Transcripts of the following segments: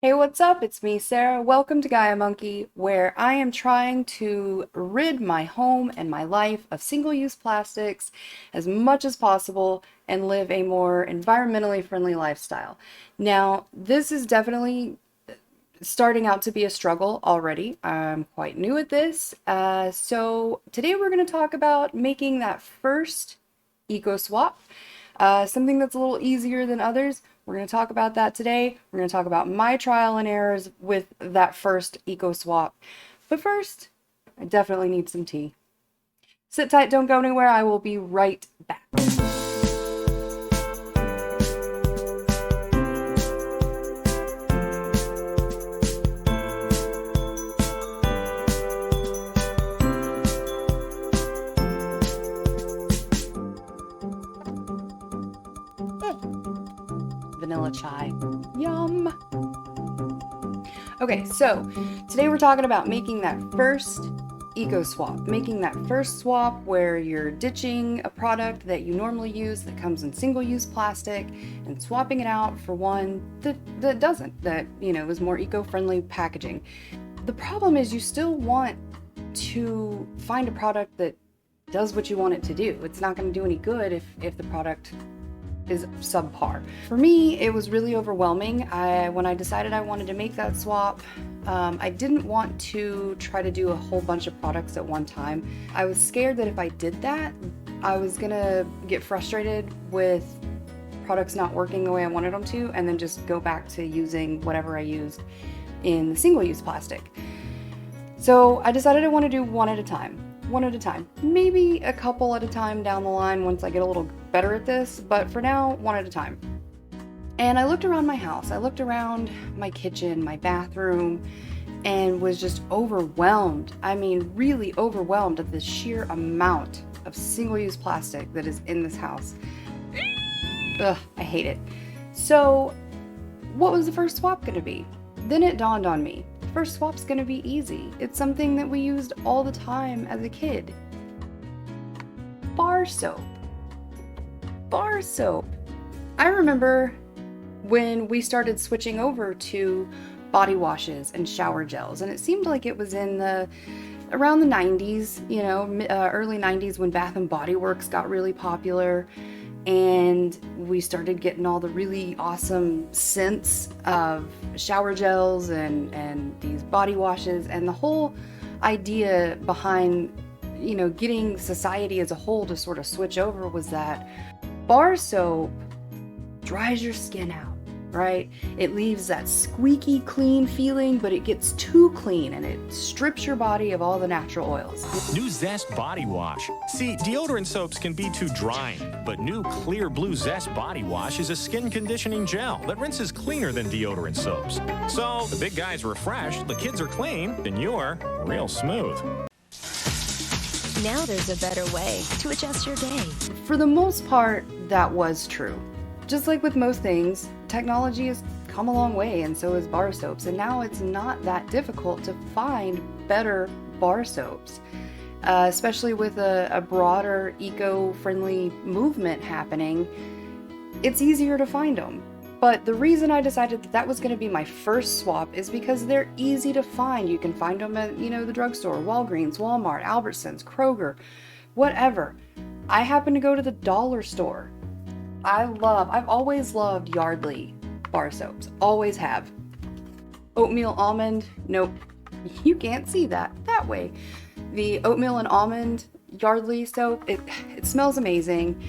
Hey, what's up? It's me, Sarah. Welcome to Gaia Monkey, where I am trying to rid my home and my life of single-use plastics as much as possible and live a more environmentally friendly lifestyle. Now, this is definitely starting out to be a struggle already. I'm quite new at this. So today we're going to talk about making that first eco swap, something that's a little easier than others. We're going to talk about that today. We're going to talk about my trial and errors with that first eco swap. But first, I definitely need some tea. Sit tight, don't go anywhere. I will be right back. Vanilla chai. Yum. Okay, so today we're talking about making that first eco swap, making that first swap where you're ditching a product that you normally use that comes in single-use plastic and swapping it out for one that doesn't, that, is more eco-friendly packaging. The problem is you still want to find a product that does what you want it to do. It's not going to do any good if the product is subpar. For me, it was really overwhelming. When I decided I wanted to make that swap, I didn't want to try to do a whole bunch of products at one time. I was scared that if I did that, I was gonna get frustrated with products not working the way I wanted them to, and then just go back to using whatever I used in the single-use plastic. So I decided I want to do one at a time, maybe a couple at a time down the line once I get a little better at this, but for now, one at a time. And I looked around my house, I looked around my kitchen, my bathroom, and was just overwhelmed. I mean, really overwhelmed at the sheer amount of single-use plastic that is in this house. Ugh, I hate it. So, what was the first swap gonna be? Then it dawned on me. First swap's gonna be easy. It's something that we used all the time as a kid. Bar soap. Bar soap. I remember when we started switching over to body washes and shower gels, and it seemed like it was around the 90s, early 90s, when Bath and Body Works got really popular, and we started getting all the really awesome scents of shower gels and these body washes, and the whole idea behind getting society as a whole to sort of switch over was that bar soap dries your skin out, right? It leaves that squeaky clean feeling, but it gets too clean and it strips your body of all the natural oils. New Zest Body Wash. See, deodorant soaps can be too drying, but new Clear Blue Zest Body Wash is a skin conditioning gel that rinses cleaner than deodorant soaps. So, the big guy's refreshed, the kids are clean, and you're real smooth. Now there's a better way to adjust your day. For the most part, that was true. Just like with most things, technology has come a long way, and so has bar soaps, and now it's not that difficult to find better bar soaps, especially with a broader eco-friendly movement happening. It's easier to find them. But the reason I decided that was going to be my first swap is because they're easy to find. You can find them at, the drugstore, Walgreens, Walmart, Albertsons, Kroger, whatever. I happen to go to the dollar store. I've always loved Yardley bar soaps. Always have. Oatmeal almond, nope. You can't see that way. The oatmeal and almond Yardley soap, it smells amazing.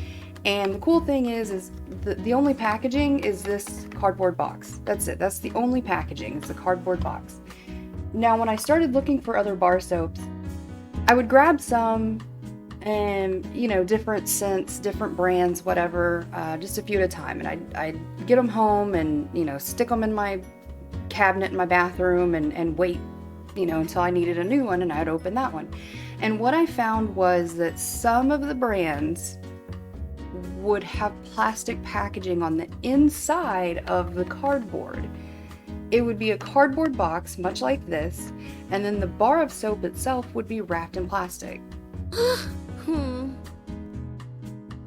And the cool thing is the only packaging is this cardboard box. That's it. That's the only packaging. It's a cardboard box. Now, when I started looking for other bar soaps, I would grab some and, different scents, different brands, whatever, just a few at a time. And I'd get them home and, stick them in my cabinet in my bathroom and wait, until I needed a new one, and I'd open that one. And what I found was that some of the brands would have plastic packaging on the inside of the cardboard. It would be a cardboard box, much like this, and then the bar of soap itself would be wrapped in plastic.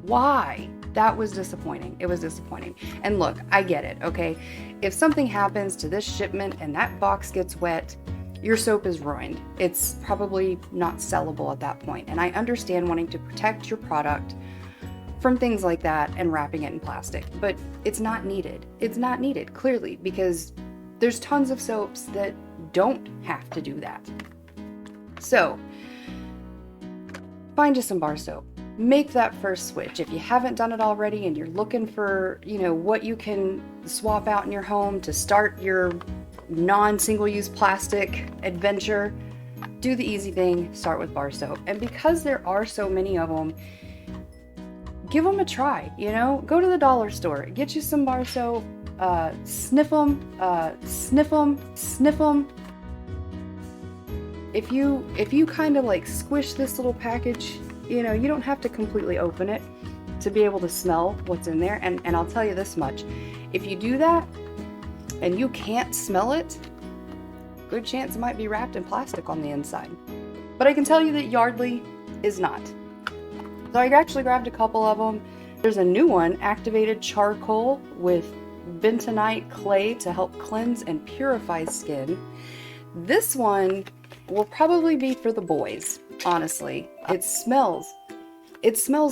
Why? That was disappointing. It was disappointing. And look, I get it, okay? If something happens to this shipment and that box gets wet, your soap is ruined. It's probably not sellable at that point. And I understand wanting to protect your product from things like that and wrapping it in plastic, but it's not needed. It's not needed, clearly, because there's tons of soaps that don't have to do that. So, find you some bar soap. Make that first switch. If you haven't done it already and you're looking for, what you can swap out in your home to start your non-single-use plastic adventure, do the easy thing, start with bar soap. And because there are so many of them, give them a try, go to the dollar store, get you some bar soap, sniff them. If you kind of like squish this little package, you don't have to completely open it to be able to smell what's in there. And I'll tell you this much, if you do that and you can't smell it, good chance it might be wrapped in plastic on the inside. But I can tell you that Yardley is not. So I actually grabbed a couple of them. There's a new one, activated charcoal with bentonite clay to help cleanse and purify skin. This one will probably be for the boys, honestly. It smells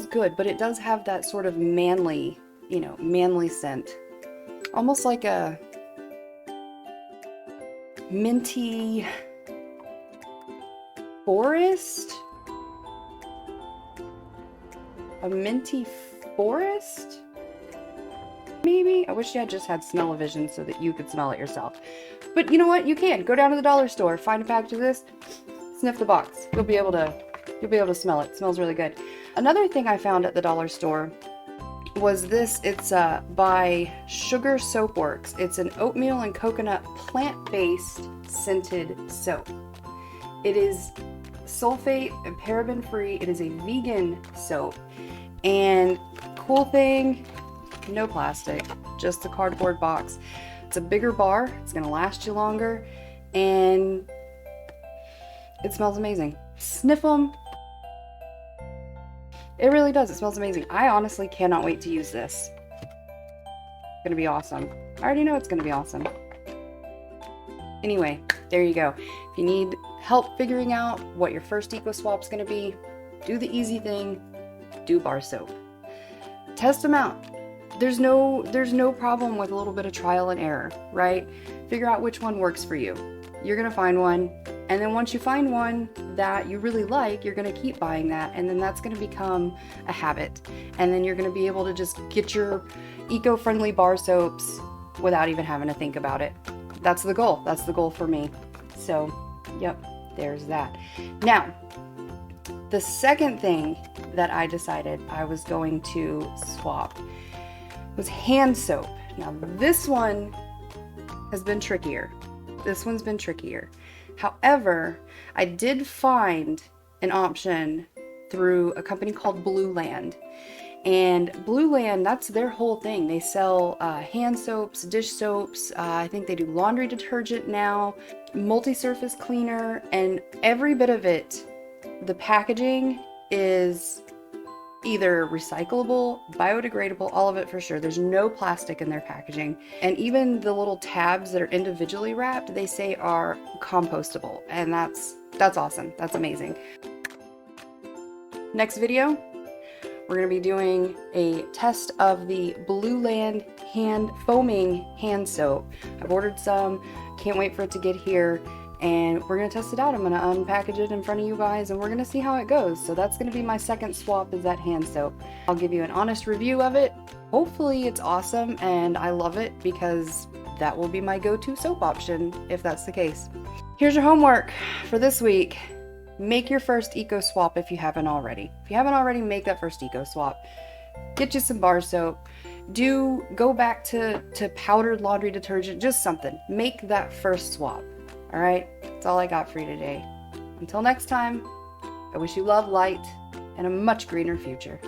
good, but it does have that sort of manly scent. Almost like a minty forest? A minty forest? Maybe? I wish you had just had smell-o-vision so that you could smell it yourself. But you know what? You can. Go down to the dollar store, find a package of this, sniff the box. You'll be able to smell it. It smells really good. Another thing I found at the dollar store was this. It's by Sugar Soap Works. It's an oatmeal and coconut plant-based scented soap. It is sulfate and paraben free. It is a vegan soap. And cool thing, no plastic, just a cardboard box. It's a bigger bar, it's gonna last you longer, and it smells amazing. Sniff them. It really does, it smells amazing. I honestly cannot wait to use this. It's gonna be awesome. I already know it's gonna be awesome. Anyway, there you go. If you need help figuring out what your first eco swap's gonna be, do the easy thing, do bar soap. Test them out. There's no problem with a little bit of trial and error, right? Figure out which one works for you. You're gonna find one, and then once you find one that you really like, you're gonna keep buying that, and then that's gonna become a habit. And then you're gonna be able to just get your eco-friendly bar soaps without even having to think about it. That's the goal. That's the goal for me. So, yep, there's that. Now, the second thing that I decided I was going to swap was hand soap. Now, this one has been trickier. This one's been trickier. However, I did find an option through a company called Blueland. And Blueland, that's their whole thing. They sell hand soaps, dish soaps, I think they do laundry detergent now, multi-surface cleaner, and every bit of it, the packaging is either recyclable, biodegradable, all of it for sure. There's no plastic in their packaging. And even the little tabs that are individually wrapped, they say are compostable. And that's awesome. That's amazing. Next video, we're going to be doing a test of the Blueland foaming hand soap. I've ordered some, can't wait for it to get here, and we're going to test it out. I'm going to unpackage it in front of you guys, and we're going to see how it goes. So that's going to be my second swap, is that hand soap. I'll give you an honest review of it. Hopefully it's awesome and I love it, because that will be my go-to soap option if that's the case. Here's your homework for this week. Make your first eco swap if you haven't already. If you haven't already, make that first eco swap. Get you some bar soap. Go back to powdered laundry detergent, just something. Make that first swap. All right, that's all I got for you today. Until next time, I wish you love, light, and a much greener future.